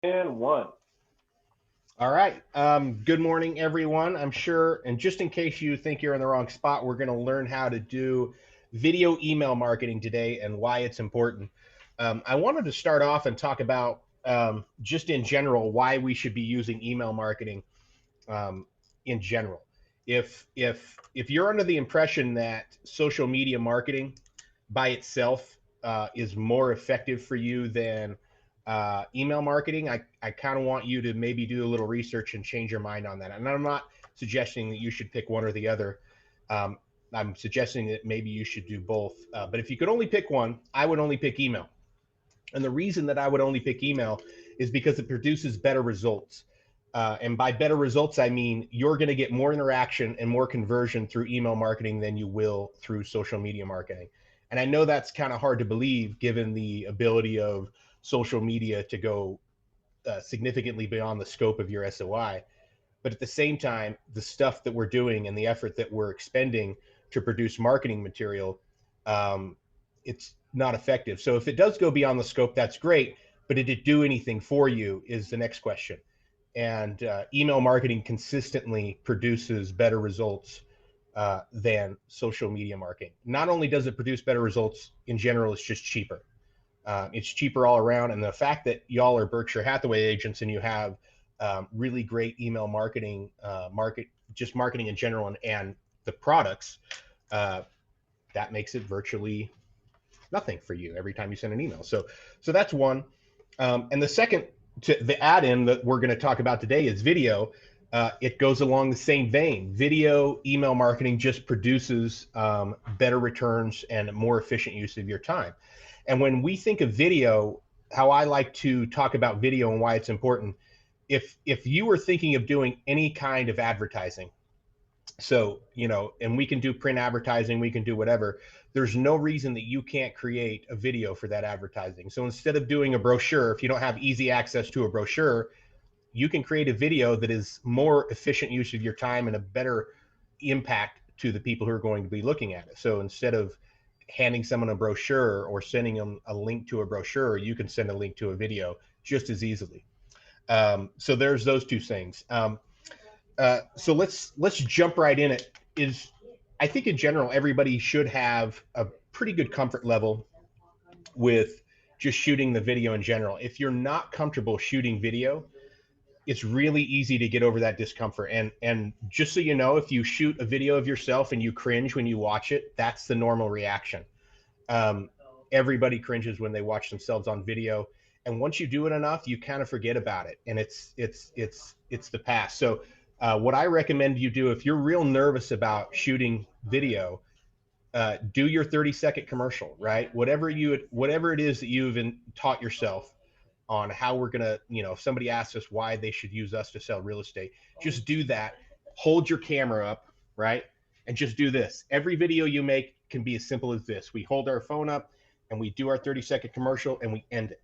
And one. All right. Good morning, everyone. I'm sure, and just in case you think you're in the wrong spot, we're going to learn how to do video email marketing today and why it's important. I wanted to start off and talk about just in general why we should be using email marketing um, in general. If you're under the impression that social media marketing by itself is more effective for you than email marketing, I kind of want you to maybe do a little research and change your mind on that. And I'm not suggesting that you should pick one or the other. Um, I'm suggesting that maybe you should do both. But if you could only pick one, I would only pick email. And the reason that I would only pick email is because it produces better results. And by better results, I mean you're going to get more interaction and more conversion through email marketing than you will through social media marketing. And I know that's kind of hard to believe given the ability of social media to go significantly beyond the scope of your SOI. But at the same time, the stuff that we're doing and the effort that we're expending to produce marketing material, um, it's not effective. So if it does go beyond the scope, that's great. But did it do anything for you? Is the next question. And email marketing consistently produces better results than social media marketing. Not only does it produce better results in general, it's just cheaper. It's cheaper all around. And the fact that y'all are Berkshire Hathaway agents and you have really great email marketing, just marketing in general, and the products, uh, that makes it virtually nothing for you every time you send an email. So that's one. And the second, the add-in that we're going to talk about today is video. It goes along the same vein. Video email marketing just produces better returns and more efficient use of your time. And when we think of video, how I like to talk about video and why it's important, if you were thinking of doing any kind of advertising, so and we can do print advertising, we can do whatever, there's no reason that you can't create a video for that advertising. So instead of doing a brochure, if you don't have easy access to a brochure, you can create a video that is more efficient use of your time and a better impact to the people who are going to be looking at it. So instead of handing someone a brochure or sending them a link to a brochure, you can send a link to a video just as easily. So there's those two things. So let's jump right in. It is, I think in general, everybody should have a pretty good comfort level with just shooting the video in general. If you're not comfortable shooting video, it's really easy to get over that discomfort. And just so you know, if you shoot a video of yourself and you cringe when you watch it, that's the normal reaction. Um, Everybody cringes when they watch themselves on video, and once you do it enough, you kind of forget about it, and it's the past. So, what I recommend you do if you're real nervous about shooting video, do your 30-second commercial, right? Whatever it is that you've taught yourself on how we're gonna, if somebody asks us why they should use us to sell real estate, just do that. Hold your camera up, right? And just do this. Every video you make can be as simple as this. We hold our phone up and we do our 30-second commercial and we end it,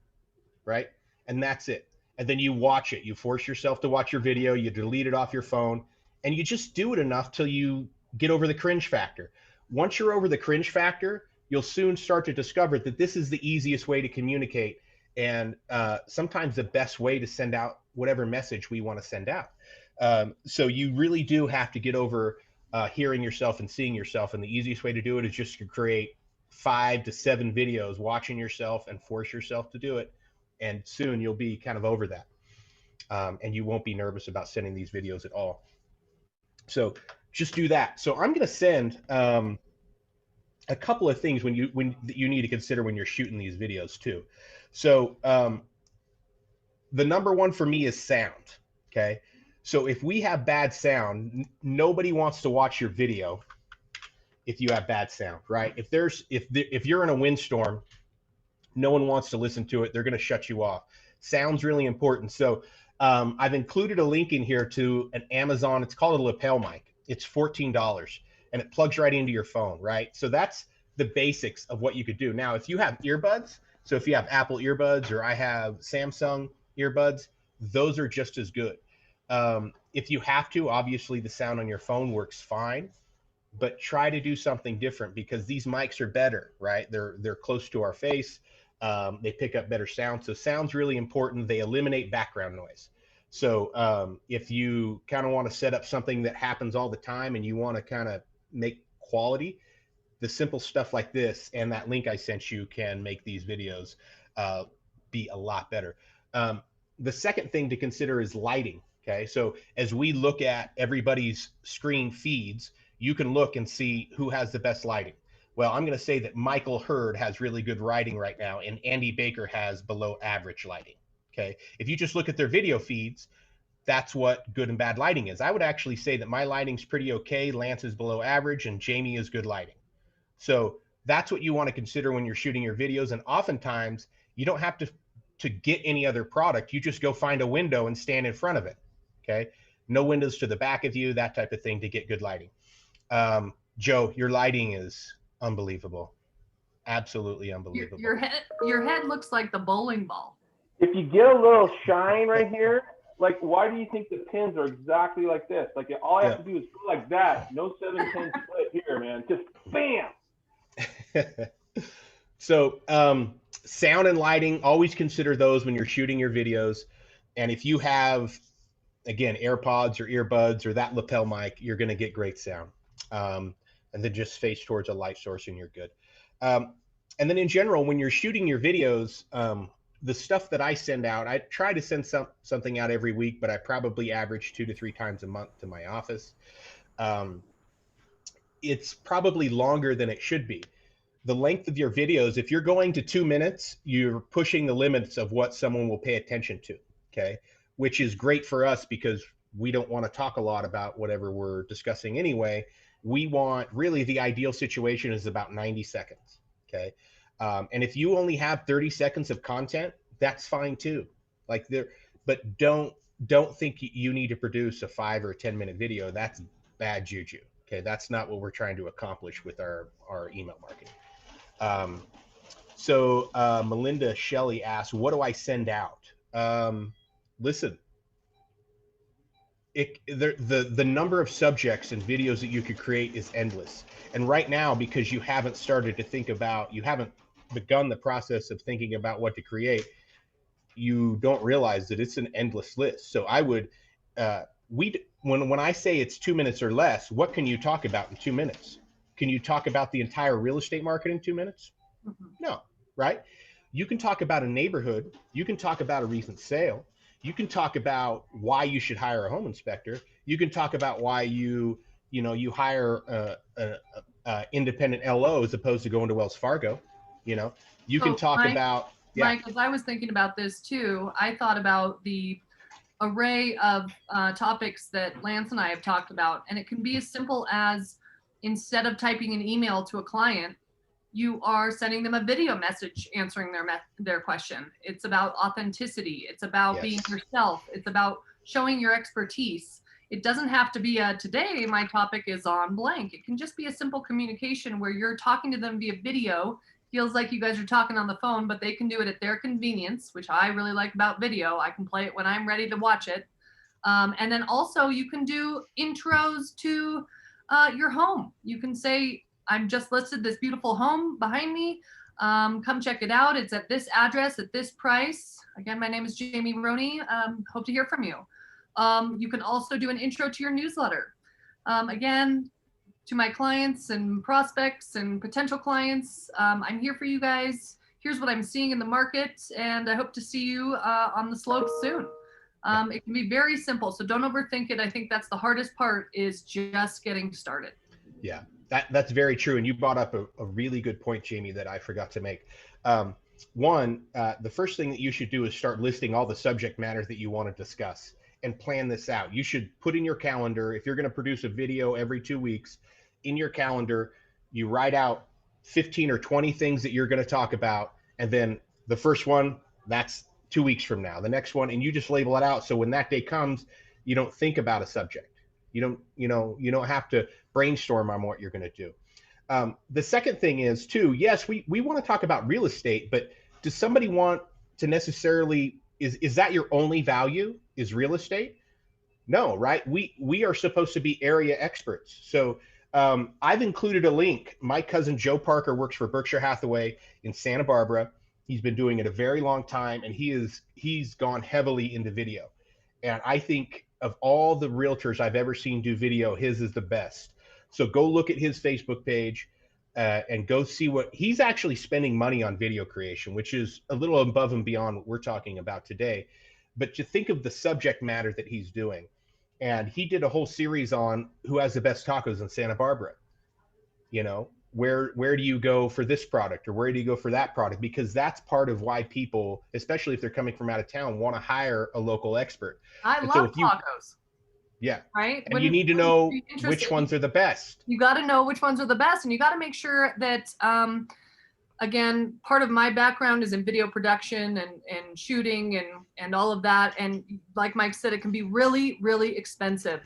right? And that's it. And then you watch it. You force yourself to watch your video, you delete it off your phone, and you just do it enough till you get over the cringe factor. Once you're over the cringe factor, you'll soon start to discover that this is the easiest way to communicate and sometimes the best way to send out whatever message we want to send out. So you really do have to get over hearing yourself and seeing yourself. And the easiest way to do it is just to create 5 to 7 videos watching yourself and force yourself to do it. And soon you'll be kind of over that. And you won't be nervous about sending these videos at all. So just do that. So I'm going to send a couple of things when you need to consider when you're shooting these videos too. So the number one for me is sound. Okay. So if we have bad sound, nobody wants to watch your video if you have bad sound, right? If you're in a windstorm, no one wants to listen to it. They're going to shut you off. Sound's really important. So I've included a link in here to an Amazon. It's called a lapel mic. It's $14 and it plugs right into your phone, right? So that's the basics of what you could do. Now, if you have earbuds, so if you have Apple earbuds or I have Samsung earbuds, those are just as good. If you have to, obviously the sound on your phone works fine, but try to do something different because these mics are better, right? They're close to our face. They pick up better sound. So sound's really important. They eliminate background noise. So if you kind of want to set up something that happens all the time and you want to kind of make quality, the simple stuff like this and that link I sent you can make these videos be a lot better. The second thing to consider is lighting. Okay, so as we look at everybody's screen feeds, you can look and see who has the best lighting. Well, I'm going to say that Michael Hurd has really good lighting right now, and Andy Baker has below average lighting. Okay, if you just look at their video feeds, that's what good and bad lighting is. I would actually say that my lighting's pretty okay, Lance is below average, and Jamie is good lighting. So that's what you want to consider when you're shooting your videos. And oftentimes you don't have to get any other product. You just go find a window and stand in front of it. Okay. No windows to the back of you, that type of thing to get good lighting. Joe, your lighting is unbelievable. Absolutely unbelievable. Your head looks like the bowling ball. If you get a little shine right here, like, why do you think the pins are exactly like this? Like, all I have to do is go like that. No 7-10 split here, man. Just bam. So sound and lighting, always consider those when you're shooting your videos. And if you have, again, AirPods or earbuds or that lapel mic, you're going to get great sound. And then just face towards a light source and you're good. And then in general, when you're shooting your videos, the stuff that I send out, I try to send something out every week, but I probably average 2 to 3 times a month to my office. It's probably longer than it should be. The length of your videos, if you're going to 2 minutes, you're pushing the limits of what someone will pay attention to, okay? Which is great for us because we don't want to talk a lot about whatever we're discussing anyway. We want, really the ideal situation is about 90 seconds, okay? And if you only have 30 seconds of content, that's fine too. Like but don't think you need to produce a 5 or 10-minute video. That's bad juju. Okay, that's not what we're trying to accomplish with our email marketing. Melinda Shelley asks, what do I send out? Listen, the number of subjects and videos that you could create is endless. And right now, because you haven't started to think about, you haven't begun the process of thinking about what to create, you don't realize that it's an endless list. So I would, when I say it's 2 minutes or less, what can you talk about in 2 minutes? Can you talk about the entire real estate market in 2 minutes? Mm-hmm. No, right? You can talk about a neighborhood. You can talk about a recent sale. You can talk about why you should hire a home inspector. You can talk about why you hire a independent LO as opposed to going to Wells Fargo. You can talk about. Yeah. Mike, as I was thinking about this too, I thought about the array of topics that Lance and I have talked about, and it can be as simple as, instead of typing an email to a client, you are sending them a video message answering their question. It's about authenticity. It's about being yourself. It's about showing your expertise. It doesn't have to be today my topic is on blank. It can just be a simple communication where you're talking to them via video. Feels like you guys are talking on the phone, but they can do it at their convenience, which I really like about video. I can play it when I'm ready to watch it. And then also you can do intros to your home. You can say, I've just listed this beautiful home behind me. Come check it out. It's at this address at this price. Again, my name is Jamie Roney. Hope to hear from you. You can also do an intro to your newsletter. Again, to my clients and prospects and potential clients, I'm here for you guys. Here's what I'm seeing in the market, and I hope to see you on the slopes soon. It can be very simple, so don't overthink it. I think that's the hardest part, is just getting started. Yeah, that's very true. And you brought up a really good point, Jamie, that I forgot to make. One, the first thing that you should do is start listing all the subject matters that you want to discuss and plan this out. You should put in your calendar, if you're going to produce a video every 2 weeks, in your calendar, you write out 15 or 20 things that you're going to talk about. And then the first one, that's 2 weeks from now. The next one, and you just label it out. So when that day comes, you don't think about a subject. You don't have to brainstorm on what you're going to do. The second thing is too, yes, we want to talk about real estate, but does somebody want to necessarily, is that your only value, is real estate? No, right? We are supposed to be area experts. So I've included a link. My cousin Joe Parker works for Berkshire Hathaway in Santa Barbara. He's been doing it a very long time, and he's gone heavily into video. And I think of all the realtors I've ever seen do video, his is the best. So go look at his Facebook page and go see what he's actually spending money on video creation, which is a little above and beyond what we're talking about today. But to think of the subject matter that he's doing. And he did a whole series on who has the best tacos in Santa Barbara. You know, where do you go for this product, or where do you go for that product? Because that's part of why people, especially if they're coming from out of town, want to hire a local expert. I And so love if you, tacos. yeah, Right. and you need to know you're interested, which ones are the best. You got to know which ones are the best, and you got to make sure that, again, part of my background is in video production and shooting and all of that. And like Mike said, it can be really, really expensive.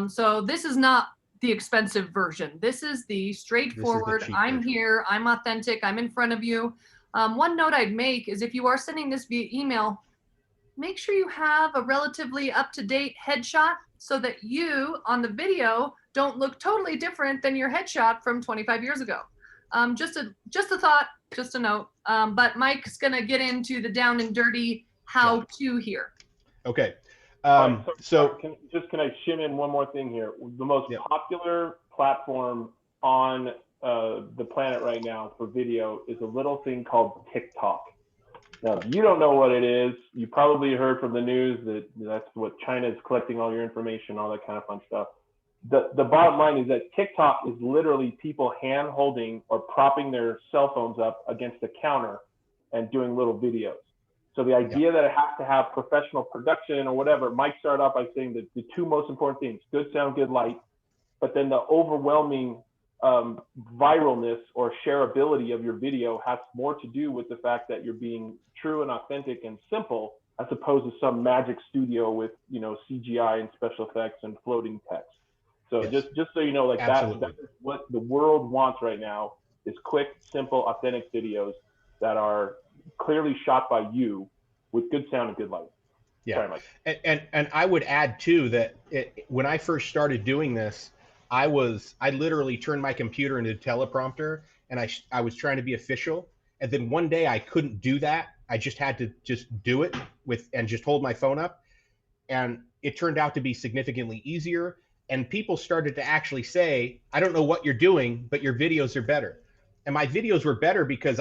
So this is not the expensive version. This is the straightforward, I'm version. here, I'm authentic, I'm in front of you. One note I'd make is if you are sending this via email, make sure you have a relatively up-to-date headshot so that you on the video don't look totally different than your headshot from 25 years ago. Just a thought, just a note. But Mike's gonna get into the down and dirty how to here. Okay. Can I shim in one more thing here? The most popular platform on the planet right now for video is a little thing called TikTok. Now, if you don't know what it is, you probably heard from the news that that's what China is collecting all your information, all that kind of fun stuff. The bottom line is that TikTok is literally people hand holding or propping their cell phones up against a counter and doing little videos. So the idea that it has to have professional production or whatever, Mike started off by saying that the two most important things, good sound, good light, but then the overwhelming viralness or shareability of your video has more to do with the fact that you're being true and authentic and simple, as opposed to some magic studio with, you know, CGI and special effects and floating text. So just so you know, like that is what the world wants right now, is quick, simple, authentic videos that are clearly shot by you with good sound and good light. Yeah. Sorry, Mike. And I would add too that when I first started doing this, I literally turned my computer into a teleprompter, and I was trying to be official. And then one day I couldn't do that. I just had to just do it and just hold my phone up. And it turned out to be significantly easier. And people started to actually say, I don't know what you're doing, but your videos are better. And my videos were better because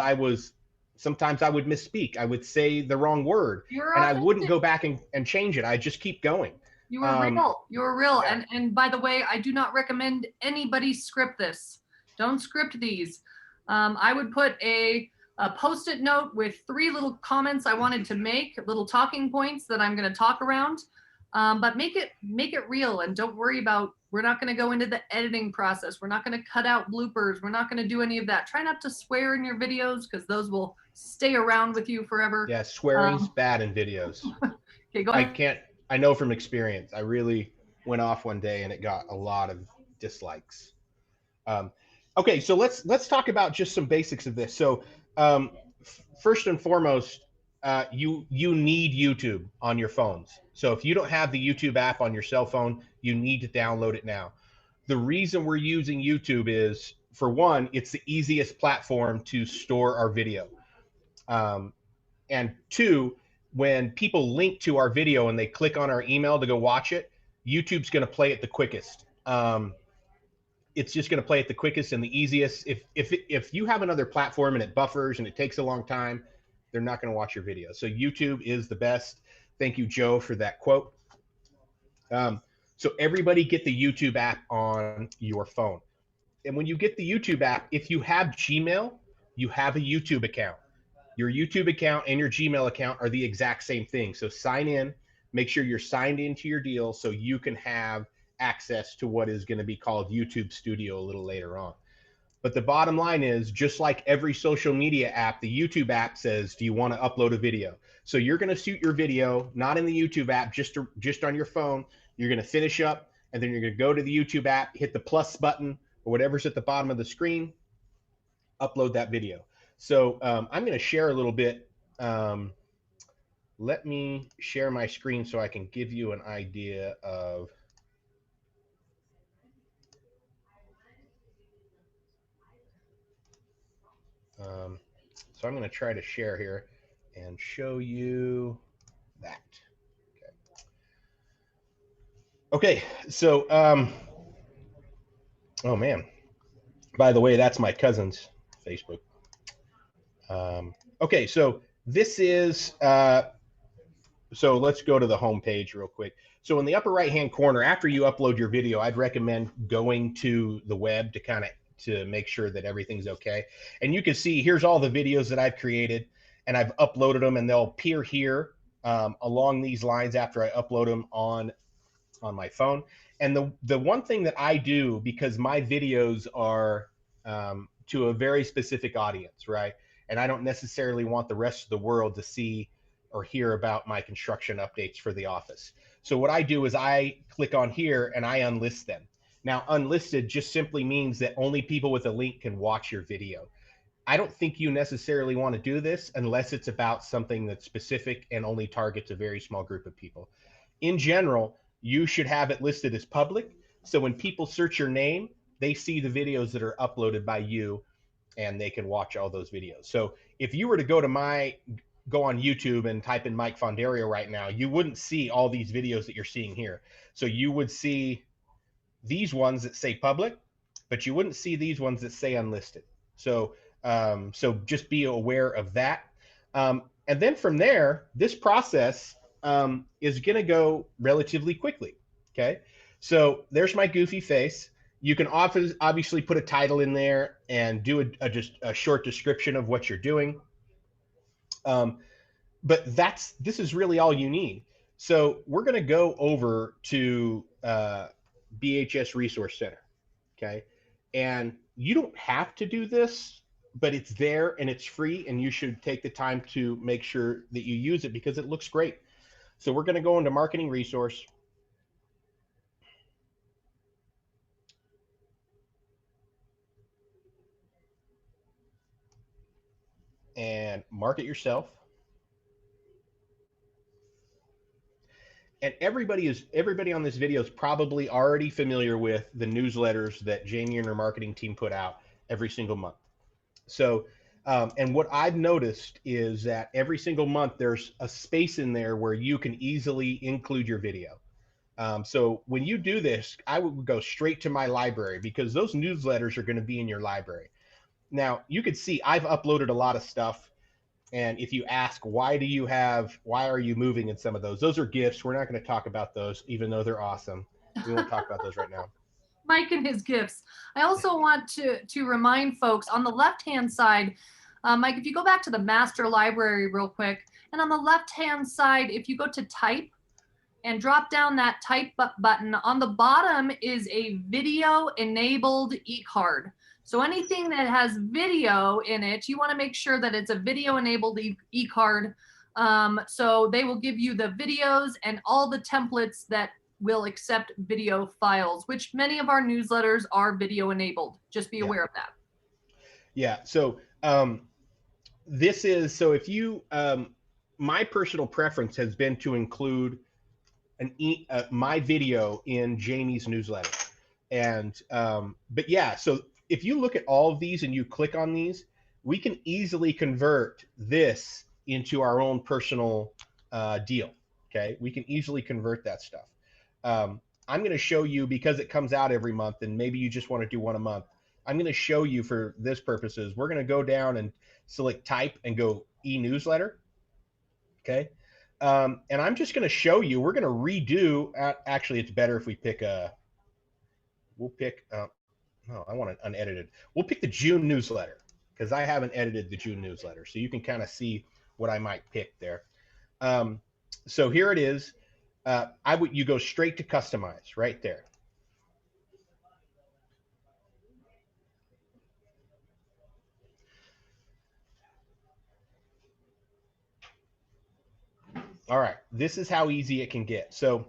sometimes I would misspeak. I would say the wrong word, and I wouldn't go back and change it. I'd just keep going. You were real. You were real. Yeah. And by the way, I do not recommend anybody script this. Don't script these. I would put a Post-it note with 3 little comments I wanted to make, little talking points that I'm going to talk around. But make it real, and don't worry about, we're not going to go into the editing process. We're not going to cut out bloopers. We're not going to do any of that. Try not to swear in your videos, because those will stay around with you forever. Yeah, swearing's bad in videos. Okay, go ahead. I know from experience. I really went off one day and it got a lot of dislikes. Okay, so let's talk about just some basics of this. So first and foremost, you need YouTube on your phones. So if you don't have the YouTube app on your cell phone, you need to download it now. The reason we're using YouTube is, for one, it's the easiest platform to store our video. And 2, when people link to our video and they click on our email to go watch it, YouTube's going to play it the quickest. It's just going to play it the quickest and the easiest. If you have another platform and it buffers and it takes a long time, they're not going to watch your video. So YouTube is the best. Thank you, Joe, for that quote. So everybody get the YouTube app on your phone. And when you get the YouTube app, if you have Gmail, you have a YouTube account. Your YouTube account and your Gmail account are the exact same thing. So sign in, make sure you're signed into your deal so you can have access to what is going to be called YouTube Studio a little later on. But the bottom line is, just like every social media app, the YouTube app says, do you want to upload a video? So you're going to shoot your video, not in the YouTube app, just on your phone. You're going to finish up, and then you're going to go to the YouTube app, hit the plus button or whatever's at the bottom of the screen, upload that video. So I'm going to share a little bit. Let me share my screen so I can give you an idea of. So I'm going to try to share here and show you that. Okay, so, oh man, by the way, that's my cousin's Facebook. Okay, so this is, so let's go to the home page real quick. So in the upper right-hand corner, after you upload your video, I'd recommend going to the web to make sure that everything's okay. And you can see, here's all the videos that I've created, and I've uploaded them, and they'll appear here along these lines after I upload them on my phone. And the one thing that I do, because my videos are to a very specific audience, right? And I don't necessarily want the rest of the world to see or hear about my construction updates for the office. So what I do is I click on here and I unlist them. Now, unlisted just simply means that only people with a link can watch your video. I don't think you necessarily want to do this unless it's about something that's specific and only targets a very small group of people. In general, you should have it listed as public. So when people search your name, they see the videos that are uploaded by you and they can watch all those videos. So if you were to go on YouTube and type in Mike Fondario right now, you wouldn't see all these videos that you're seeing here. So you would see these ones that say public, but you wouldn't see these ones that say unlisted. So so just be aware of that. And then from there, this process is going to go relatively quickly. Okay. So there's my goofy face. You can obviously put a title in there and do just a short description of what you're doing. But this is really all you need. So we're going to go over to BHS Resource Center. Okay. And you don't have to do this, but it's there and it's free, and you should take the time to make sure that you use it because it looks great. So we're going to go into marketing resource. And market yourself. And everybody on this video is probably already familiar with the newsletters that Jamie and her marketing team put out every single month. So, and what I've noticed is that every single month there's a space in there where you can easily include your video. So when you do this, I would go straight to my library because those newsletters are going to be in your library. Now you can see I've uploaded a lot of stuff. And if you ask, why are you moving in some of those are gifts. We're not going to talk about those, even though they're awesome. We won't talk about those right now. Mike and his gifts. I also want to remind folks on the left-hand side, Mike, if you go back to the master library real quick, and on the left-hand side, if you go to type and drop down that type button, on the bottom is a video-enabled e-card. So anything that has video in it, you want to make sure that it's a video-enabled e-card. So they will give you the videos and all the templates that will accept video files, which many of our newsletters are video enabled. Just be aware of that. Yeah. So this is, so if you, my personal preference has been to include my video in Jamie's newsletter. And, but yeah, so if you look at all of these and you click on these, we can easily convert this into our own personal deal. Okay. We can easily convert that stuff. I'm going to show you, because it comes out every month and maybe you just want to do one a month. I'm going to show you for this purposes. We're going to go down and select type and go e-newsletter. Okay. And I'm just going to show you, we're going to redo, actually it's better if we pick we'll pick, no, I want it unedited. We'll pick the June newsletter because I haven't edited the June newsletter. So you can kind of see what I might pick there. So here it is. You go straight to customize right there. All right, this is how easy it can get. So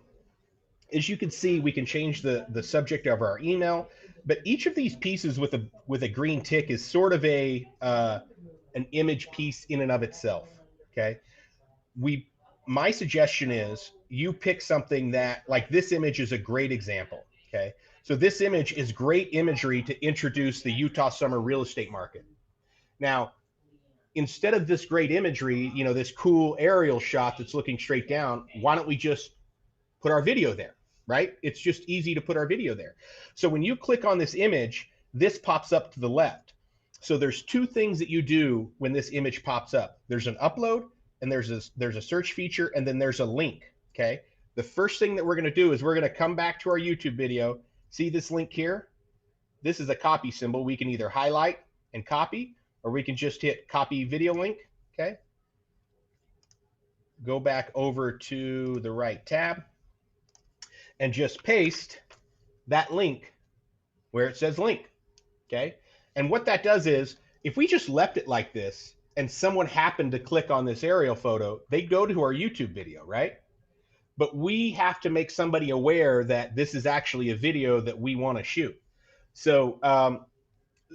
as you can see, we can change the subject of our email, but each of these pieces with a green tick is sort of an image piece in and of itself. Okay. My suggestion is you pick something that, like this image is a great example. Okay. So this image is great imagery to introduce the Utah summer real estate market. Now, instead of this great imagery, you know, this cool aerial shot that's looking straight down, why don't we just put our video there, right? It's just easy to put our video there. So when you click on this image, this pops up to the left. So there's two things that you do when this image pops up. There's an upload, and there's a search feature, and then there's a link, okay? The first thing that we're gonna do is we're gonna come back to our YouTube video. See this link here? This is a copy symbol. We can either highlight and copy, or we can just hit copy video link, okay? Go back over to the right tab and just paste that link where it says link, okay? And what that does is, if we just left it like this and someone happened to click on this aerial photo, they go to our YouTube video, right? But we have to make somebody aware that this is actually a video that we want to shoot. So,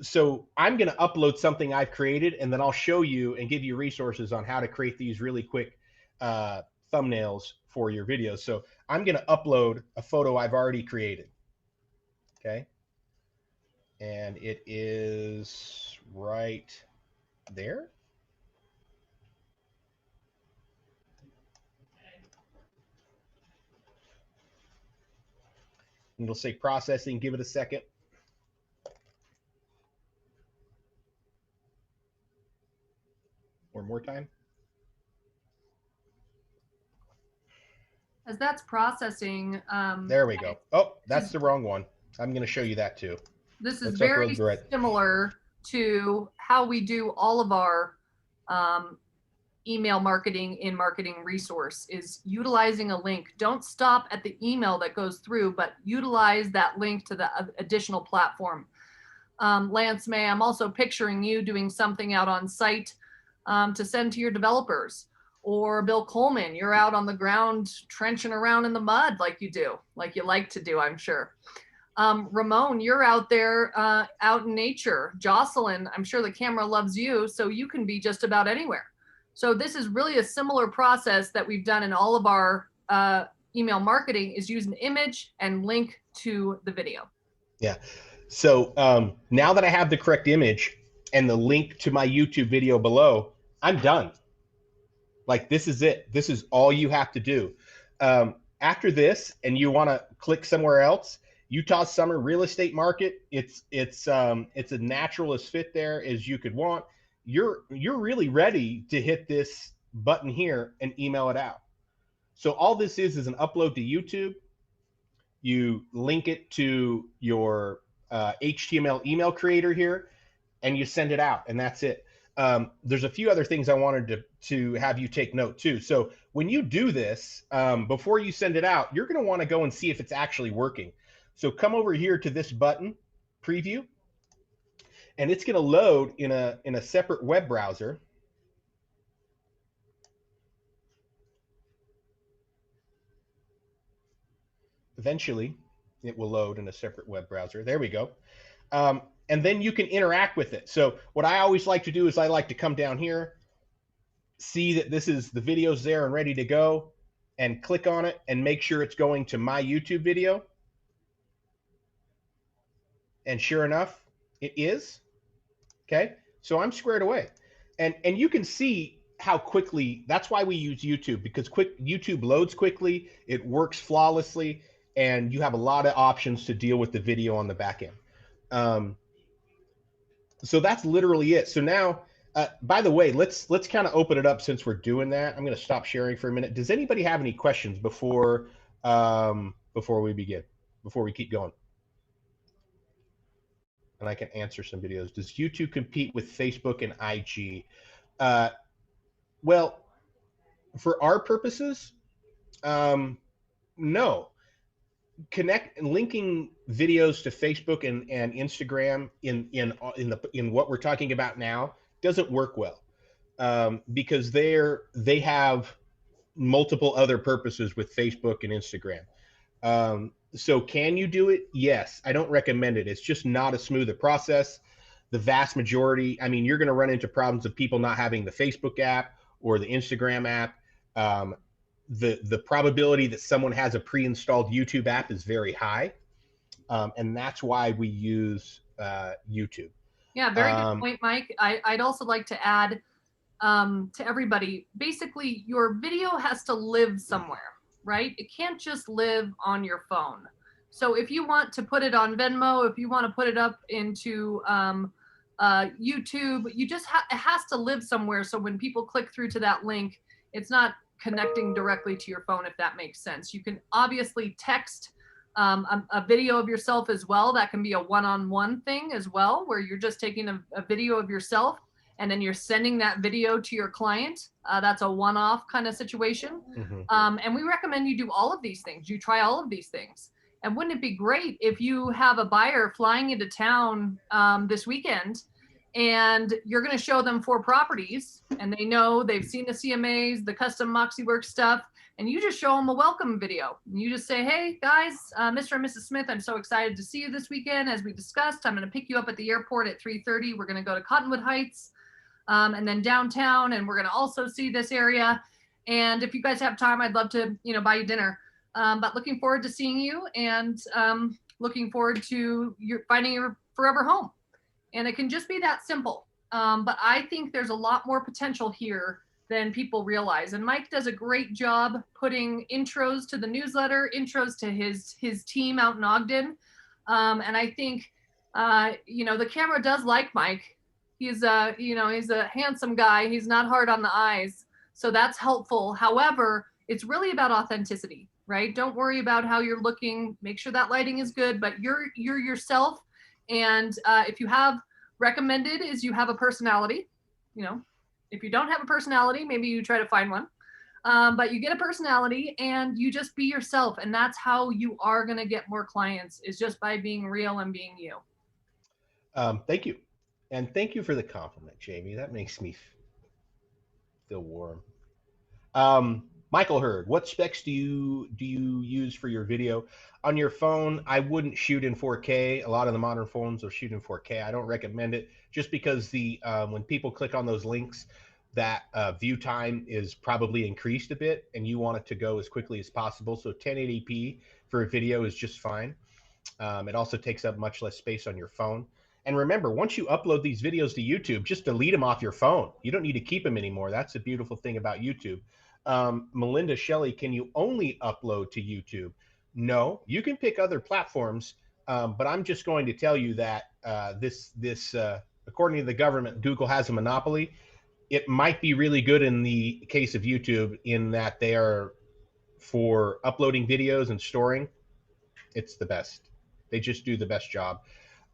so I'm going to upload something I've created, and then I'll show you and give you resources on how to create these really quick thumbnails for your videos. So I'm going to upload a photo I've already created. Okay. And it is right there. And it'll say processing. Give it a second. Or more time. As that's processing. There we go. Oh, that's the wrong one. I'm going to show you that too. This is very similar to how we do all of our email marketing in Marketing Resource, is utilizing a link. Don't stop at the email that goes through, but utilize that link to the additional platform. Lance May, I'm also picturing you doing something out on site to send to your developers. Or Bill Coleman, you're out on the ground trenching around in the mud like you do, like you like to do, I'm sure. Ramon, you're out there out in nature. Jocelyn, I'm sure the camera loves you, so you can be just about anywhere. So this is really a similar process that we've done in all of our email marketing, is use an image and link to the video. Yeah. So now that I have the correct image and the link to my YouTube video below, I'm done. Like, this is it. This is all you have to do. After this, and you want to click somewhere else, Utah summer real estate market, it's a natural as fit there as you could want. You're really ready to hit this button here and email it out. So all this is an upload to YouTube. You link it to your HTML email creator here, and you send it out, and that's it. There's a few other things I wanted to have you take note too. So when you do this, before you send it out, you're going to want to go and see if it's actually working. So come over here to this button, preview, and it's going to load in a separate web browser. Eventually, it will load in a separate web browser. There we go. And then you can interact with it. So what I always like to do is I like to come down here, see that this is the video's there and ready to go, and click on it and make sure it's going to my YouTube video. And sure enough, it is. Okay, so I'm squared away. And you can see how quickly, that's why we use YouTube, because YouTube loads quickly, it works flawlessly, and you have a lot of options to deal with the video on the back end. So that's literally it. So now, by the way, let's kind of open it up since we're doing that. I'm going to stop sharing for a minute. Does anybody have any questions before we begin, before we keep going? And I can answer some videos. Does YouTube compete with Facebook and IG? Well, for our purposes, no. Linking videos to Facebook and Instagram in what we're talking about now doesn't work well, because they have multiple other purposes with Facebook and Instagram. So can you do it? Yes. I don't recommend it. It's just not a smooth a process. The vast majority, I mean, you're going to run into problems of people not having the Facebook app or the Instagram app. The probability that someone has a pre-installed YouTube app is very high. And that's why we use YouTube. Yeah, very good point, Mike. I'd also like to add, to everybody, basically your video has to live somewhere, right? It can't just live on your phone. So if you want to put it on Venmo, if you want to put it up into YouTube, it has to live somewhere. So when people click through to that link, it's not connecting directly to your phone, if that makes sense. You can obviously text a video of yourself as well. That can be a one-on-one thing as well, where you're just taking a video of yourself and then you're sending that video to your client. That's a one-off kind of situation. And we recommend you do all of these things. You try all of these things. And wouldn't it be great if you have a buyer flying into town this weekend and you're going to show them 4 properties and they know they've seen the CMAs, the custom MoxieWorks stuff, and you just show them a welcome video. And you just say, hey guys, Mr. and Mrs. Smith, I'm so excited to see you this weekend. As we discussed, I'm going to pick you up at the airport at 3:30. We're going to go to Cottonwood Heights and then downtown, and we're going to also see this area. And if you guys have time, I'd love to, buy you dinner. But looking forward to seeing you and looking forward to finding your forever home. And it can just be that simple. But I think there's a lot more potential here than people realize. And Mike does a great job putting intros to the newsletter, intros to his team out in Ogden. And I think, the camera does like Mike. He's he's a handsome guy. He's not hard on the eyes. So that's helpful. However, it's really about authenticity, right? Don't worry about how you're looking. Make sure that lighting is good, but you're yourself. And if you have recommended is you have a personality, if you don't have a personality, maybe you try to find one. But you get a personality and you just be yourself. And that's how you are going to get more clients, is just by being real and being you. Thank you. And thank you for the compliment, Jamie. That makes me feel warm. Michael Hurd, what specs do you use for your video? On your phone, I wouldn't shoot in 4K. A lot of the modern phones will shoot in 4K. I don't recommend it just because when people click on those links, that view time is probably increased a bit and you want it to go as quickly as possible. So 1080p for a video is just fine. It also takes up much less space on your phone. And remember, once you upload these videos to YouTube, just delete them off your phone. You don't need to keep them anymore. That's the beautiful thing about YouTube. Melinda Shelley, can you only upload to YouTube? No, you can pick other platforms, but I'm just going to tell you that according to the government, Google has a monopoly. It might be really good in the case of YouTube in that they are for uploading videos and storing. It's the best. They just do the best job.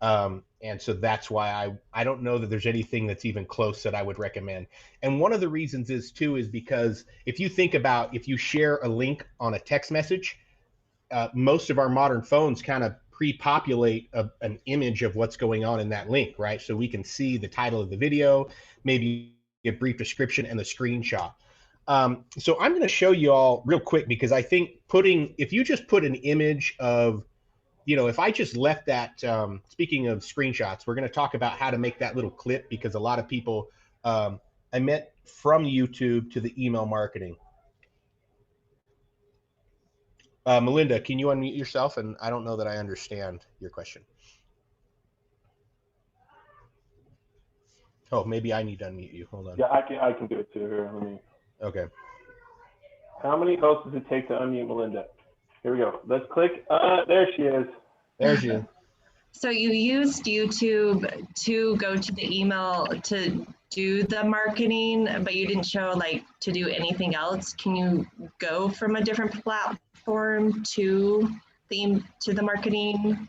And so that's why I don't know that there's anything that's even close that I would recommend. And one of the reasons is because if you think about, if you share a link on a text message, most of our modern phones kind of pre-populate an image of what's going on in that link, right? So we can see the title of the video, maybe a brief description and the screenshot. So I'm going to show you all real quick, because I think if you just put an image of, if I just left that, speaking of screenshots, we're going to talk about how to make that little clip, because a lot of people, I meant from YouTube to the email marketing. Melinda, can you unmute yourself? And I don't know that I understand your question. Oh, maybe I need to unmute you. Hold on. Yeah, I can do it too. Here, let me. Okay. How many votes does it take to unmute Melinda? Here we go. Let's click. There she is. There she is. So you used YouTube to go to the email to do the marketing, but you didn't show to do anything else. Can you go from a different platform to the marketing?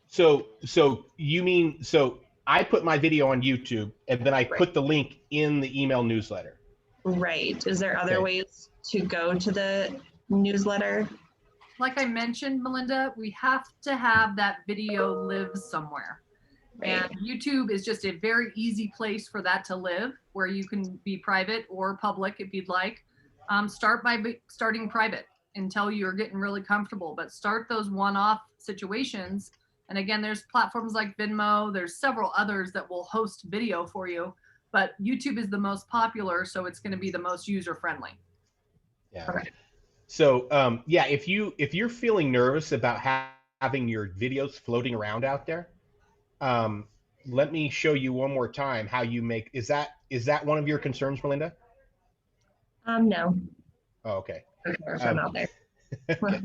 So you mean, I put my video on YouTube and then I put the link in the email newsletter. Right. Is there other ways to go to the newsletter? Like I mentioned, Melinda, we have to have that video live somewhere. Right. And YouTube is just a very easy place for that to live, where you can be private or public if you'd like. Start by starting private until you're getting really comfortable, but start those one-off situations. And again, there's platforms like Venmo, there's several others that will host video for you, but YouTube is the most popular, so it's going to be the most user-friendly. Yeah. Okay. So yeah, if you're feeling nervous about having your videos floating around out there, let me show you one more time how you make, is that one of your concerns, Melinda? No. Oh, okay. I'm out there. Okay.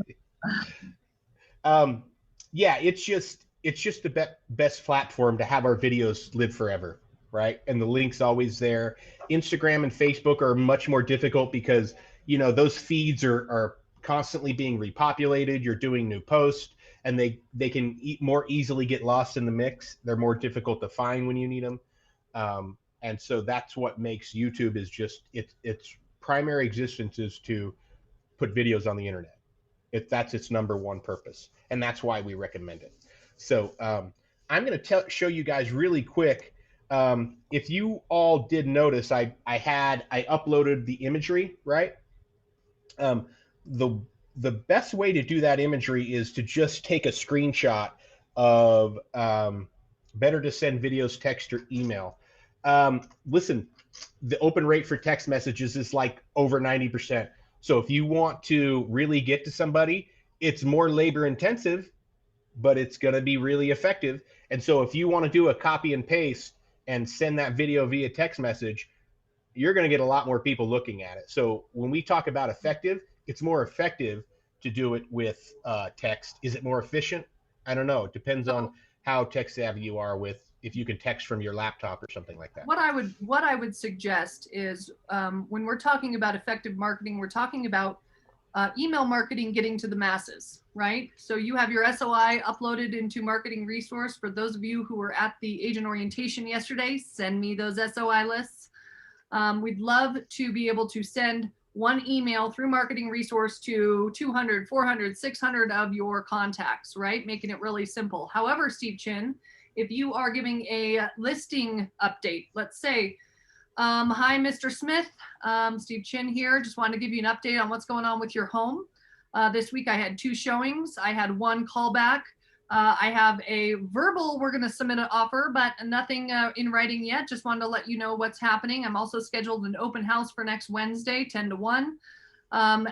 Yeah, it's just the best platform to have our videos live forever, right? And the link's always there. Instagram and Facebook are much more difficult because, you know, those feeds are constantly being repopulated. You're doing new posts, and they can more easily get lost in the mix. They're more difficult to find when you need them. And so that's what makes YouTube is just its primary existence is to put videos on the internet. That's its number one purpose, and that's why we recommend it. So I'm going to show you guys really quick. If you all did notice, I uploaded the imagery, right? The best way to do that imagery is to just take a screenshot of better to send videos, text, or email. Listen, the open rate for text messages is like over 90%. So if you want to really get to somebody, it's more labor intensive, but it's going to be really effective. And so if you want to do a copy and paste and send that video via text message, you're going to get a lot more people looking at it. So when we talk about effective, it's more effective to do it with text. Is it more efficient? I don't know. It depends on how tech savvy you are with, if you can text from your laptop or something like that. What I would suggest is when we're talking about effective marketing, we're talking about email marketing getting to the masses, right? So you have your SOI uploaded into Marketing Resource. For those of you who were at the agent orientation yesterday, send me those SOI lists. We'd love to be able to send one email through Marketing Resource to 200, 400, 600 of your contacts, right? Making it really simple. However, Steve Chin, if you are giving a listing update, let's say, hi, Mr. Smith, Steve Chin here. Just wanted to give you an update on what's going on with your home. This week I had 2 showings. I had 1 callback. I have a verbal, we're going to submit an offer, but nothing in writing yet. Just wanted to let you know what's happening. I'm also scheduled an open house for next Wednesday, 10 to 1.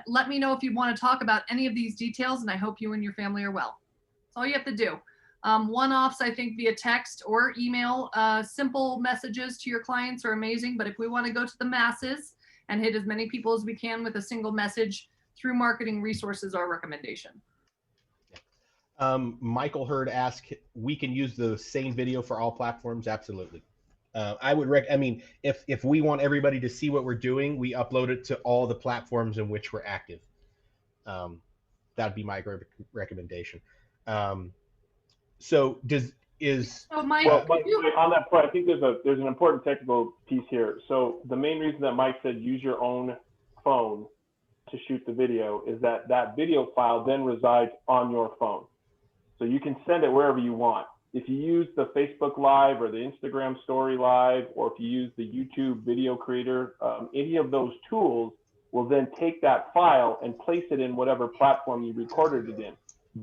Let me know if you want to talk about any of these details, and I hope you and your family are well. That's all you have to do. One-offs, I think, via text or email, simple messages to your clients are amazing. But if we want to go to the masses and hit as many people as we can with a single message through Marketing Resources, our recommendation. Michael Hurd asked, we can use the same video for all platforms? Absolutely. I would I mean, if we want everybody to see what we're doing, we upload it to all the platforms in which we're active. That'd be my recommendation. So Mike, well, on that point, I think there's an important technical piece here. So the main reason that Mike said use your own phone to shoot the video is that video file then resides on your phone. So you can send it wherever you want. If you use the Facebook Live or the Instagram Story Live, or if you use the YouTube Video Creator, any of those tools will then take that file and place it in whatever platform you recorded it in.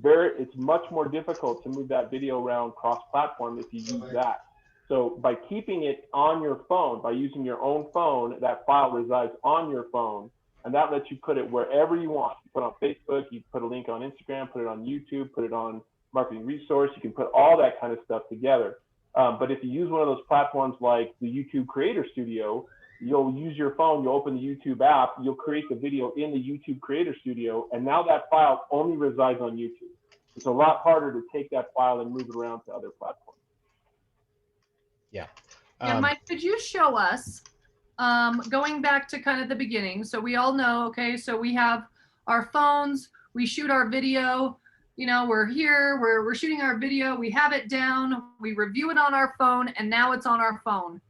It's much more difficult to move that video around cross-platform if you use that. So by keeping it on your phone, by using your own phone, that file resides on your phone, and that lets you put it wherever you want. You put it on Facebook, you put a link on Instagram, put it on YouTube, put it on Marketing Resource. You can put all that kind of stuff together. But if you use one of those platforms like the YouTube Creator Studio, you'll use your phone, you'll open the YouTube app, you'll create the video in the YouTube Creator Studio, and now that file only resides on YouTube. It's a lot harder to take that file and move it around to other platforms. Yeah. Yeah, Mike, could you show us, going back to kind of the beginning, so we all know, okay, so we have our phones, we shoot our video, you know, we're here, we're shooting our video, we have it down, we review it on our phone, and now it's on our phone.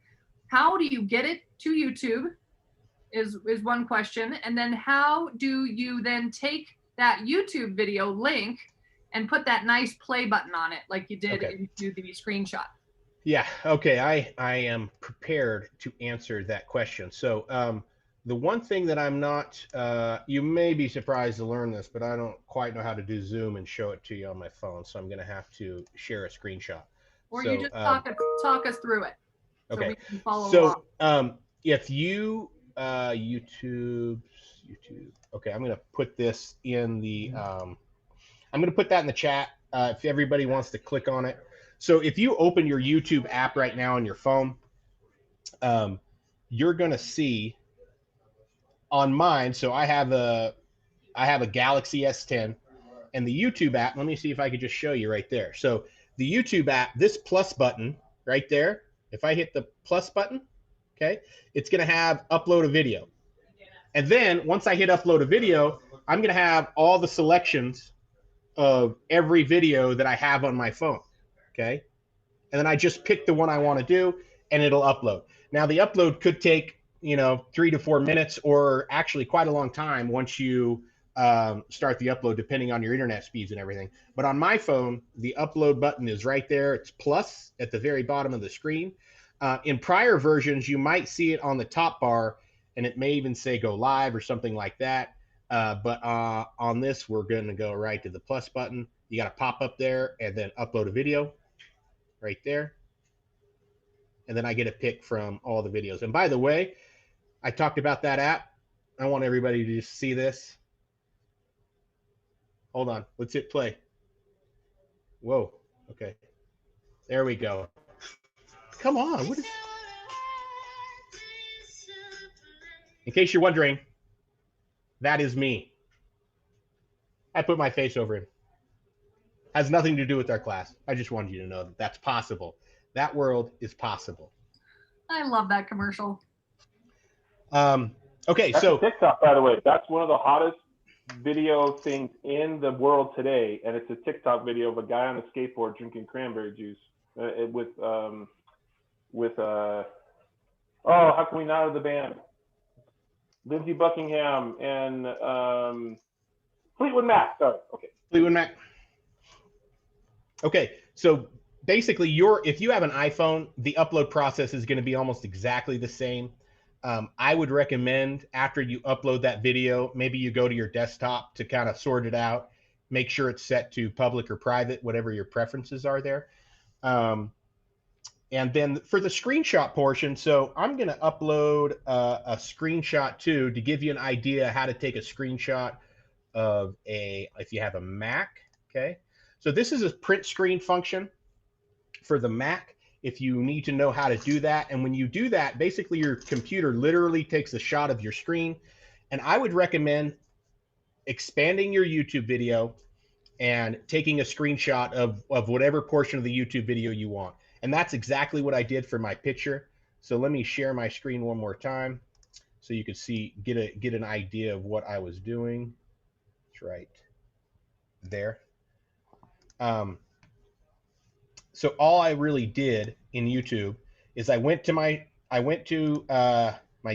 How do you get it to YouTube is one question. And then how do you then take that YouTube video link and put that nice play button on it like you did into the screenshot? Yeah, okay, I am prepared to answer that question. So the one thing that I'm not, you may be surprised to learn this, but I don't quite know how to do Zoom and show it to you on my phone. So I'm going to have to share a screenshot. Or you just talk us through it. Okay. So we can follow along. If you, YouTube, okay, I'm going to put this in the, I'm going to put that in the chat if everybody wants to click on it. So if you open your YouTube app right now on your phone, you're going to see on mine. So I have a Galaxy S10, and the YouTube app. Let me see if I could just show you right there. So the YouTube app, this plus button right there, if I hit the plus button, okay, it's going to have upload a video. And then once I hit upload a video, I'm going to have all the selections of every video that I have on my phone. Okay. And then I just pick the one I want to do, and it'll upload. Now the upload could take, 3 to 4 minutes, or actually quite a long time once you start the upload, depending on your internet speeds and everything. But on my phone, the upload button is right there. It's plus at the very bottom of the screen. In prior versions, you might see it on the top bar, and it may even say go live or something like that. But on this, we're going to go right to the plus button. You got to pop up there and then upload a video right there. And then I get a pick from all the videos. And by the way, I talked about that app. I want everybody to just see this. Hold on. Let's hit play. Whoa. Okay. There we go. Come on. What is... In case you're wondering, that is me. I put my face over it. Has nothing to do with our class. I just wanted you to know that that's possible. That world is possible. I love that commercial. Okay, that's so TikTok, by the way, that's one of the hottest video things in the world today, and it's a TikTok video of a guy on a skateboard drinking cranberry juice with oh, how can we not have the band? Lindsey Buckingham and Fleetwood Mac. Sorry, okay. Fleetwood Mac. Okay, so basically, if you have an iPhone, the upload process is going to be almost exactly the same. I would recommend after you upload that video, maybe you go to your desktop to kind of sort it out, make sure it's set to public or private, whatever your preferences are there. And then for the screenshot portion, so I'm going to upload a screenshot too to give you an idea how to take a screenshot of if you have a Mac. Okay, so this is a print screen function for the Mac. If you need to know how to do that, and when you do that, basically your computer literally takes a shot of your screen. And I would recommend expanding your YouTube video and taking a screenshot of whatever portion of the YouTube video you want. And that's exactly what I did for my picture. So let me share my screen one more time so you can see, get an idea of what I was doing. It's right there. So all I really did in YouTube is I went to my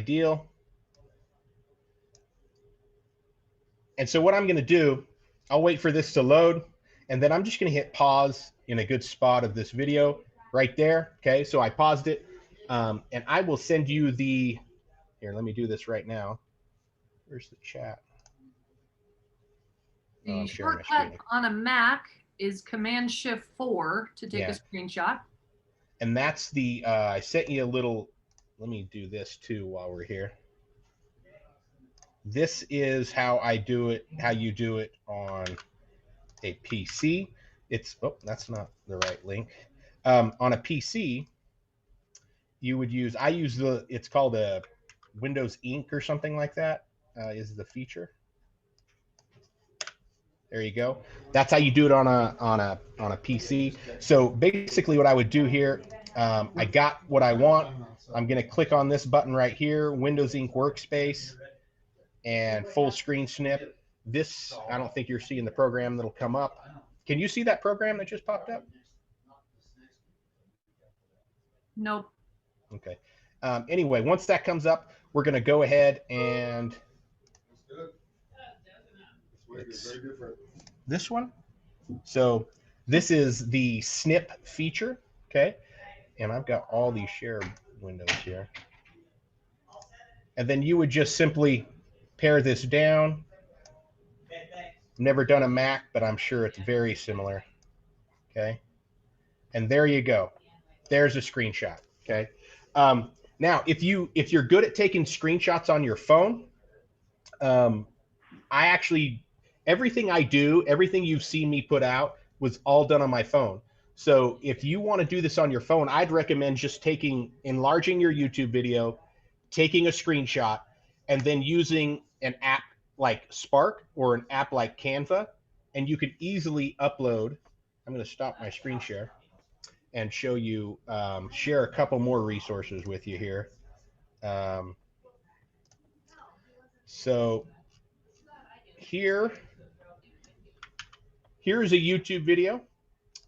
deal. And so what I'm going to do, I'll wait for this to load, and then I'm just going to hit pause in a good spot of this video right there. Okay, so I paused it, and I will send you here, let me do this right now. Where's the chat? The shortcut on a Mac is Command-Shift-4 to take a screenshot. And that's I sent you a little, let me do this too while we're here. This is how I do it, how you do it on a PC. That's not the right link. On a PC, you would use, it's called a Windows Ink or something like that, is the feature. There you go. That's how you do it on a PC. So basically what I would do here, I got what I want. I'm going to click on this button right here, Windows Ink Workspace, and full screen snip. This, I don't think you're seeing the program that'll come up. Can you see that program that just popped up? Nope. Okay. Anyway, once that comes up, we're going to go ahead and this one. So this is the snip feature. Okay. And I've got all these share windows here. And then you would just simply pare this down. Never done a Mac, but I'm sure it's very similar. Okay. And there you go. There's a screenshot. Okay. Now, if you're good at taking screenshots on your phone, everything I do, everything you've seen me put out was all done on my phone. So if you want to do this on your phone, I'd recommend just enlarging your YouTube video, taking a screenshot, and then using an app like Spark or an app like Canva, and you could easily upload. I'm going to stop my screen share and show you, share a couple more resources with you here. So here's a YouTube video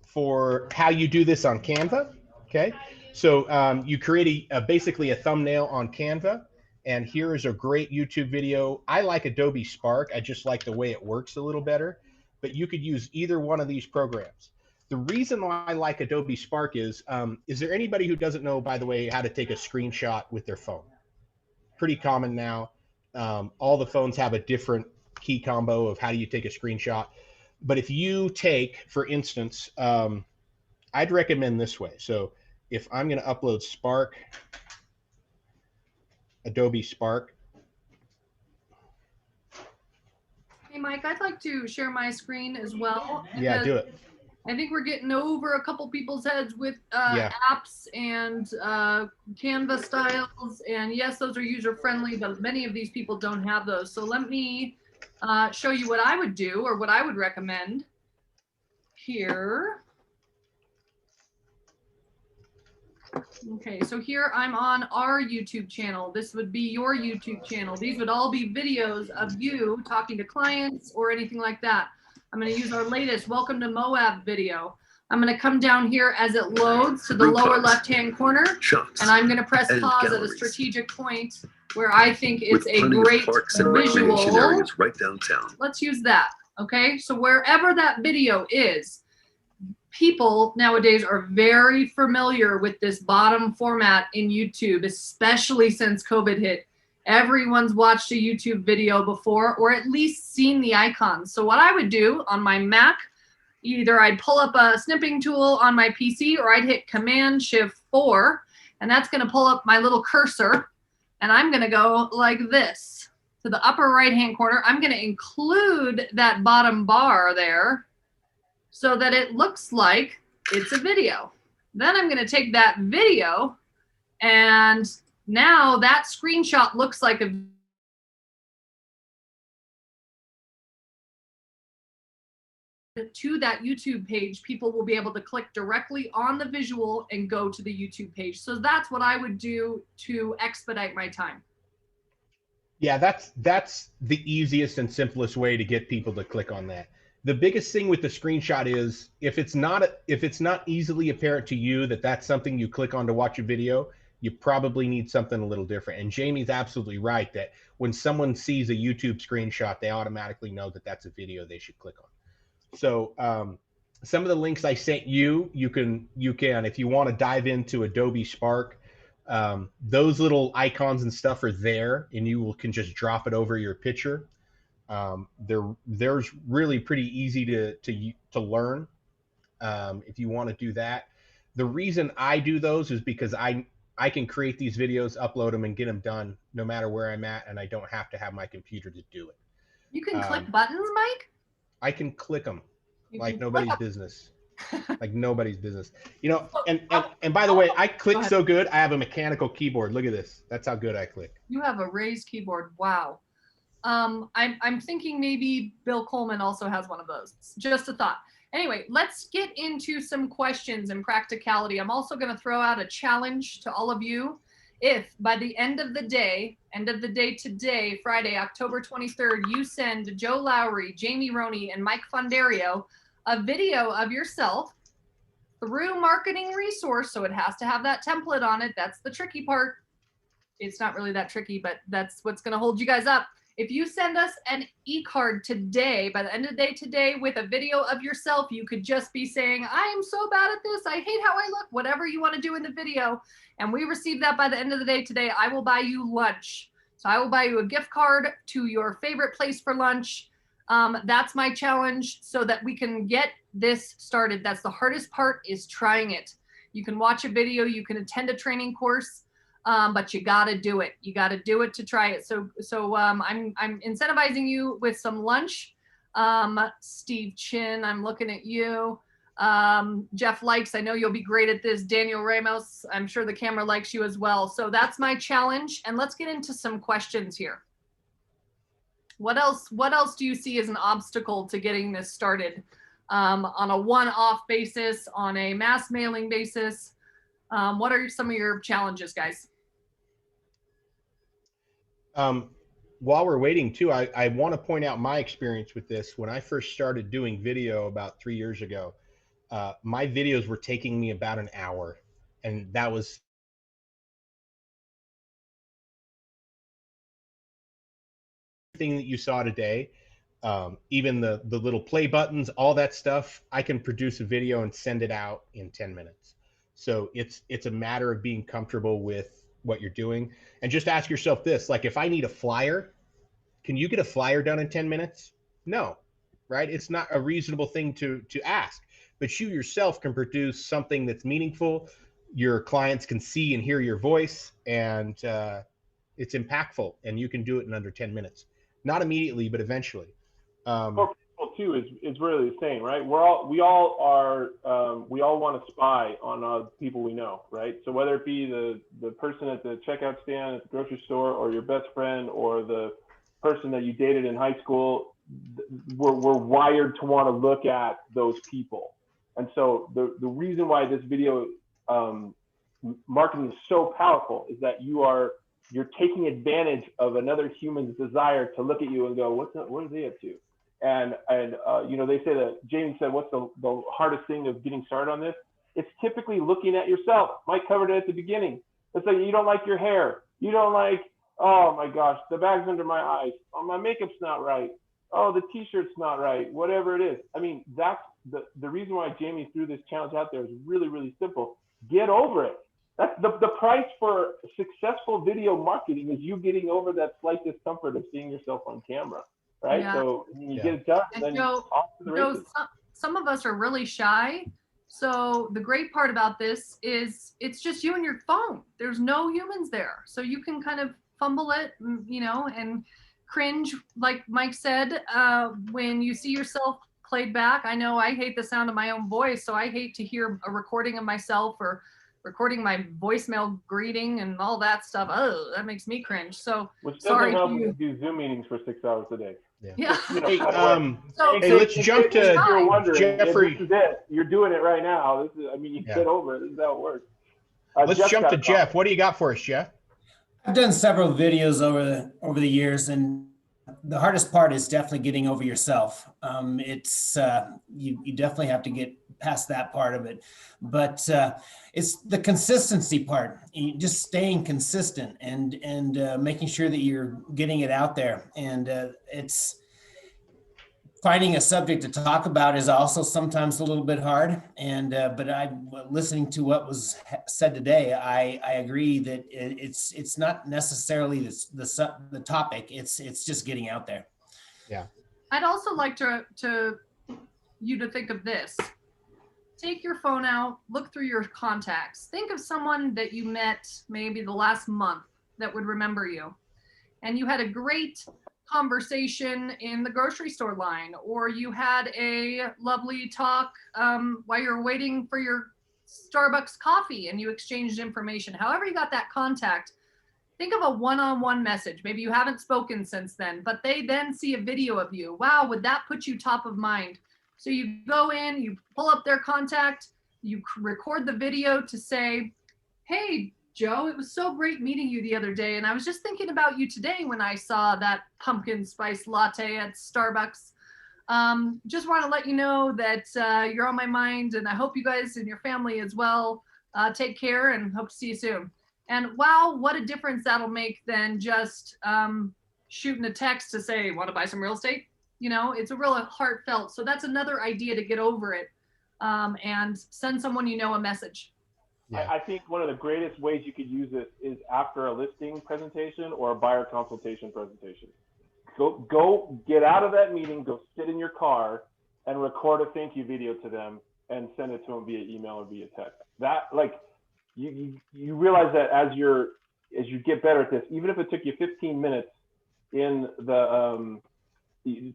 for how you do this on Canva. Okay, so you create basically a thumbnail on Canva, and here is a great YouTube video. I like Adobe Spark. I just like the way it works a little better, but you could use either one of these programs. The reason why I like Adobe Spark is there anybody who doesn't know, by the way, how to take a screenshot with their phone? Pretty common now. All the phones have a different key combo of how do you take a screenshot. But if you take, for instance, I'd recommend this way. So if I'm going to upload Spark, Adobe Spark. Hey, Mike, I'd like to share my screen as well. Yeah, do it. I think we're getting over a couple people's heads with apps and Canva styles. And yes, those are user friendly, but many of these people don't have those. So let me show you what I would do or what I would recommend here. Okay, so here I'm on our YouTube channel. This would be your YouTube channel. These would all be videos of you talking to clients or anything like that. I'm going to use our latest Welcome to Moab video. I'm going to come down here as it loads to the lower left-hand corner, and I'm going to press pause at a strategic point where I think it's a great visual. Right downtown. Let's use that. Okay, so wherever that video is, people nowadays are very familiar with this bottom format in YouTube, especially since COVID hit. Everyone's watched a YouTube video before, or at least seen the icons. So what I would do on my Mac, either I'd pull up a snipping tool on my PC, or I'd hit Command-Shift-4, and that's going to pull up my little cursor, and I'm going to go like this to the upper right-hand corner. I'm going to include that bottom bar there so that it looks like it's a video. Then I'm going to take that video, and now that screenshot looks like a to that YouTube page. People will be able to click directly on the visual and go to the YouTube page. So that's what I would do to expedite my time. Yeah, that's the easiest and simplest way to get people to click on that. The biggest thing with the screenshot is if it's not easily apparent to you that that's something you click on to watch a video, you probably need something a little different. And Jamie's absolutely right that when someone sees a YouTube screenshot, they automatically know that that's a video they should click on. So some of the links I sent you, you can, if you want to dive into Adobe Spark, those little icons and stuff are there, and you can just drop it over your picture. There's really pretty easy to learn if you want to do that. The reason I do those is because I can create these videos, upload them, and get them done no matter where I'm at, and I don't have to have my computer to do it. You can click buttons, Mike? I can click them like nobody's business. Like nobody's business. You know, and by the way, I click so good, I have a mechanical keyboard. Look at this. That's how good I click. You have a raised keyboard. Wow. I'm thinking maybe Bill Coleman also has one of those. Just a thought. Anyway, let's get into some questions and practicality. I'm also going to throw out a challenge to all of you. If by the end of the day today, Friday, October 23rd, you send Joe Lowry, Jamie Roney, and Mike Fondario a video of yourself through Marketing Resource, so it has to have that template on it. That's the tricky part. It's not really that tricky, but that's what's going to hold you guys up. If you send us an e-card today, by the end of the day today, with a video of yourself, you could just be saying, I am so bad at this, I hate how I look, whatever you want to do in the video, and we receive that by the end of the day today, I will buy you lunch. So I will buy you a gift card to your favorite place for lunch. That's my challenge so that we can get this started. That's the hardest part, is trying it. You can watch a video, you can attend a training course, but you got to do it. You got to do it to try it. So I'm incentivizing you with some lunch. Steve Chin, I'm looking at you. Jeff likes, I know you'll be great at this. Daniel Ramos, I'm sure the camera likes you as well. So that's my challenge. And let's get into some questions here. What else do you see as an obstacle to getting this started on a one-off basis, on a mass mailing basis? What are some of your challenges, guys? While we're waiting too, I want to point out my experience with this. When I first started doing video about 3 years ago, my videos were taking me about an hour, and that was thing that you saw today. Even the little play buttons, all that stuff, I can produce a video and send it out in 10 minutes. So it's a matter of being comfortable with what you're doing. And just ask yourself this, like, if I need a flyer, can you get a flyer done in 10 minutes? No, right? It's not a reasonable thing to ask, but you yourself can produce something that's meaningful. Your clients can see and hear your voice, and it's impactful, and you can do it in under 10 minutes. Not immediately, but eventually. For people too is really the same, right? We all want to spy on people we know, right? So whether it be the person at the checkout stand at the grocery store, or your best friend, or the person that you dated in high school, we're wired to want to look at those people. And so the reason why this video marketing is so powerful is that you're taking advantage of another human's desire to look at you and go, what are they up to? And you know, they say that Jamie said, what's the hardest thing of getting started on this? It's typically looking at yourself. Mike covered it at the beginning. It's like, you don't like your hair. You don't like, oh my gosh, the bag's under my eyes. Oh, my makeup's not right. Oh, the t-shirt's not right. Whatever it is. I mean, that's the reason why Jamie threw this challenge out there is really, really simple. Get over it. That's the price for successful video marketing is you getting over that slight discomfort of seeing yourself on camera. Right. Yeah. So when you get it done, and then Joe, off to the races. Some of us are really shy. So the great part about this is it's just you and your phone. There's no humans there. So you can kind of fumble it, you know, and cringe, like Mike said, when you see yourself played back. I know I hate the sound of my own voice. So I hate to hear a recording of myself or recording my voicemail greeting and all that stuff. Oh, that makes me cringe. So which sorry. Help you do Zoom meetings for 6 hours a day. Yeah. You know, hey, let's jump to Jeffrey. This is it. You're doing it right now. This is, I mean, you get over it. This is how it works. Let's jump to Jeff. What do you got for us, Jeff? I've done several videos over the years, and the hardest part is definitely getting over yourself. It's you definitely have to get past that part of it, but it's the consistency part. Just staying consistent and making sure that you're getting it out there. And it's finding a subject to talk about is also sometimes a little bit hard. And but listening to what was said today, I agree that it's not necessarily the topic. It's just getting out there. Yeah. I'd also like you to think of this. Take your phone out, look through your contacts. Think of someone that you met maybe the last month that would remember you. And you had a great conversation in the grocery store line, or you had a lovely talk while you're waiting for your Starbucks coffee and you exchanged information. However you got that contact, think of a one-on-one message. Maybe you haven't spoken since then, but they then see a video of you. Wow, would that put you top of mind? So you go in, you pull up their contact, you record the video to say, hey, Joe, it was so great meeting you the other day. And I was just thinking about you today when I saw that pumpkin spice latte at Starbucks. Just want to let you know that you're on my mind, and I hope you guys and your family as well take care, and hope to see you soon. And wow, what a difference that'll make than just shooting a text to say, want to buy some real estate? You know, it's a real heartfelt. So that's another idea to get over it, and send someone you know a message. Yeah. I think one of the greatest ways you could use this is after a listing presentation or a buyer consultation presentation. Go get out of that meeting, go sit in your car and record a thank you video to them and send it to them via email or via text. That, like, you realize that as you get better at this, even if it took you 15 minutes in the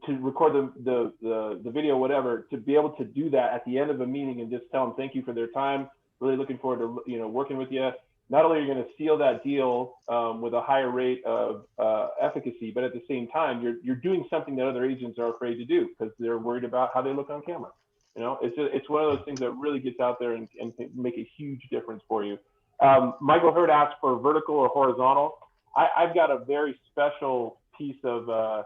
to record the video, whatever, to be able to do that at the end of a meeting and just tell them thank you for their time. Really looking forward to working with you. Not only are you going to seal that deal with a higher rate of efficacy, but at the same time, you're doing something that other agents are afraid to do because they're worried about how they look on camera. It's one of those things that really gets out there and can make a huge difference for you. Michael Hurd asked for vertical or horizontal. I've got a very special piece of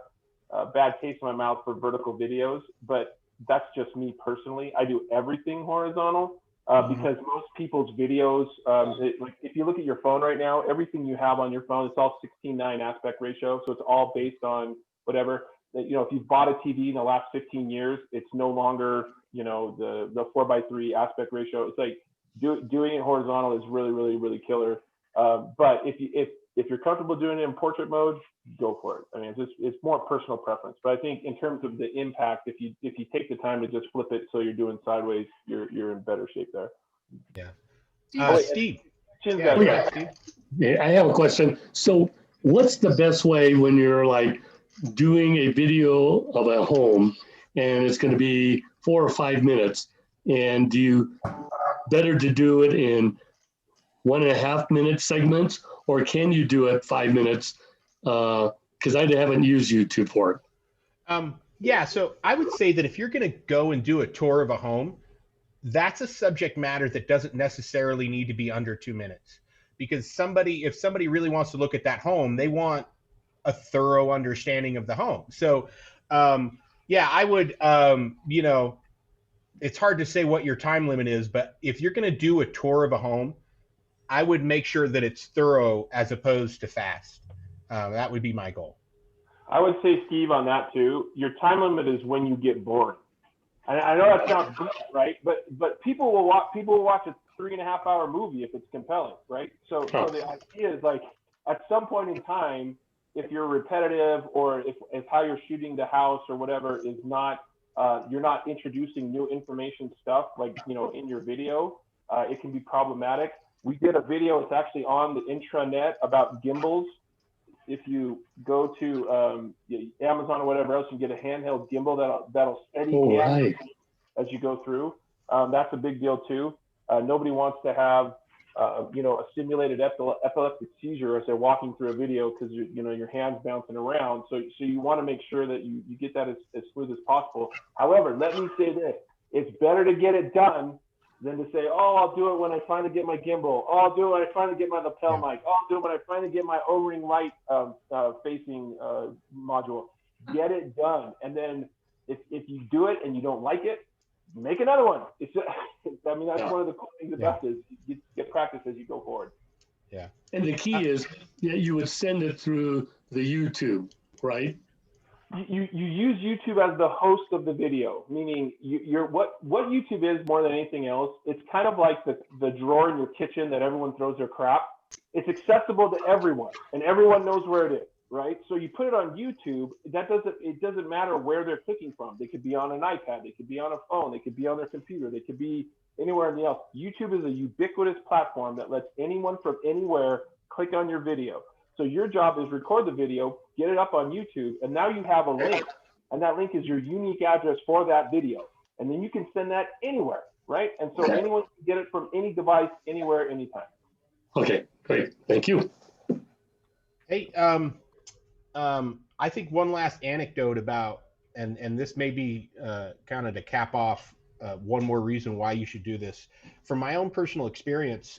bad taste in my mouth for vertical videos, but that's just me personally. I do everything horizontal because most people's videos, like if you look at your phone right now, everything you have on your phone, it's all 16:9 aspect ratio. So it's all based on whatever. If you've bought a TV in the last 15 years, it's no longer, the 4:3 aspect ratio. It's like doing it horizontal is really, really, really killer. But if you're comfortable doing it in portrait mode, go for it. I mean, it's more personal preference. But I think in terms of the impact, if you take the time to just flip it so you're doing sideways, you're in better shape there. Yeah. Steve. Steve. Yeah, I have a question. So what's the best way when you're like doing a video of a home and it's going to be 4 or 5 minutes, and do you better to do it in 1.5 minute segments, or can you do it 5 minutes? Because I haven't used YouTube for it. Yeah, so I would say that if you're going to go and do a tour of a home, that's a subject matter that doesn't necessarily need to be under 2 minutes, because if somebody really wants to look at that home, they want a thorough understanding of the home. So, yeah, I would, it's hard to say what your time limit is, but if you're going to do a tour of a home, I would make sure that it's thorough as opposed to fast. That would be my goal. I would say, Steve, on that too, your time limit is when you get bored. I know that sounds good, right? But people will watch a 3.5 hour movie if it's compelling, right? So the idea is like at some point in time, if you're repetitive or if how you're shooting the house or whatever is not, you're not introducing new information stuff like, in your video, it can be problematic. We did a video, it's actually on the intranet about gimbals. If you go to Amazon or whatever else, you get a handheld gimbal that'll steady hand as you go through. That's a big deal too. Nobody wants to have a simulated epileptic seizure as they're walking through a video because your hands bouncing around. So you want to make sure that you get that as smooth as possible. However, let me say this: it's better to get it done than to say, oh, I'll do it when I finally get my gimbal. Oh, I'll do it when I finally get my lapel mic. Oh, I'll do it when I finally get my O-ring light facing module. Get it done. And then if you do it and you don't like it, make another one. That's one of the cool things about this. You get practice as you go forward. Yeah. And the key is that you would send it through the YouTube, right? You use YouTube as the host of the video, meaning what YouTube is more than anything else. It's kind of like the drawer in your kitchen that everyone throws their crap. It's accessible to everyone, and everyone knows where it is, right? So you put it on YouTube. It doesn't matter where they're clicking from. They could be on an iPad, they could be on a phone, they could be on their computer, they could be anywhere else. YouTube is a ubiquitous platform that lets anyone from anywhere click on your video. So your job is record the video, get it up on YouTube, and now you have a link, and that link is your unique address for that video. And then you can send that anywhere, right? And so anyone can get it from any device, anywhere, anytime. Okay, great. Thank you. Hey, I think one last anecdote about, and this may be kind of to cap off one more reason why you should do this. From my own personal experience,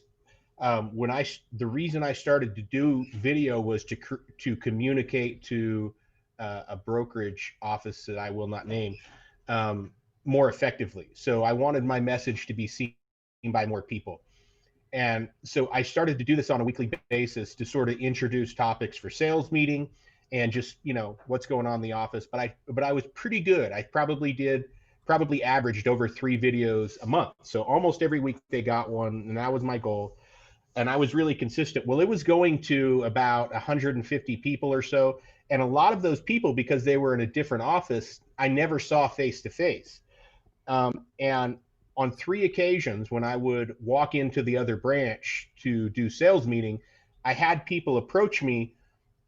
the reason I started to do video was to communicate to a brokerage office that I will not name more effectively. So I wanted my message to be seen by more people. And so I started to do this on a weekly basis to sort of introduce topics for sales meeting and just, what's going on in the office. But I was pretty good. I probably averaged over 3 videos a month. So almost every week they got one, and that was my goal. And I was really consistent. Well, it was going to about 150 people or so. And a lot of those people, because they were in a different office, I never saw face to face. And on 3 occasions when I would walk into the other branch to do sales meeting, I had people approach me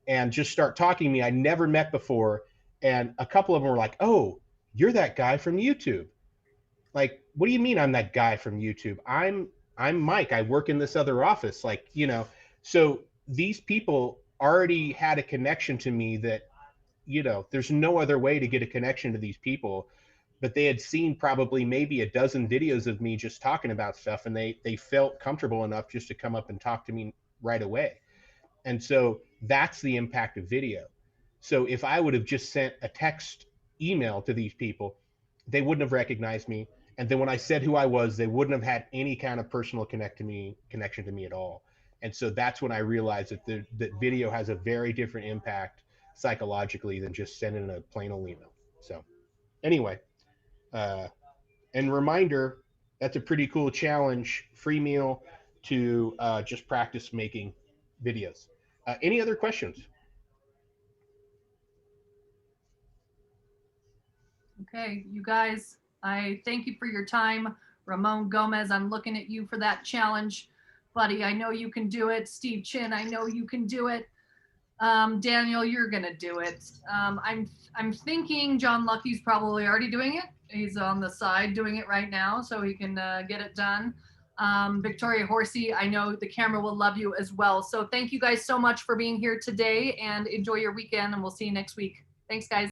and just start talking to me I never met before. And a couple of them were like, oh, you're that guy from YouTube. Like, what do you mean I'm that guy from YouTube? I'm Mike. I work in this other office. Like, you know, so these people already had a connection to me that, you know, there's no other way to get a connection to these people, but they had seen probably maybe a dozen videos of me just talking about stuff, and they felt comfortable enough just to come up and talk to me right away. And so that's the impact of video. So if I would have just sent a text email to these people, they wouldn't have recognized me. And then when I said who I was, they wouldn't have had any kind of personal connection to me at all. And so that's when I realized that video has a very different impact psychologically than just sending a plain old email. So anyway, and reminder, that's a pretty cool challenge, free meal to just practice making videos. Any other questions? Okay, you guys, I thank you for your time. Ramon Gomez, I'm looking at you for that challenge. Buddy, I know you can do it. Steve Chin, I know you can do it. Daniel, you're gonna do it. I'm thinking John Lucky's probably already doing it. He's on the side doing it right now, so he can get it done. Victoria Horsey, I know the camera will love you as well. So thank you guys so much for being here today, and enjoy your weekend, and we'll see you next week. Thanks, guys.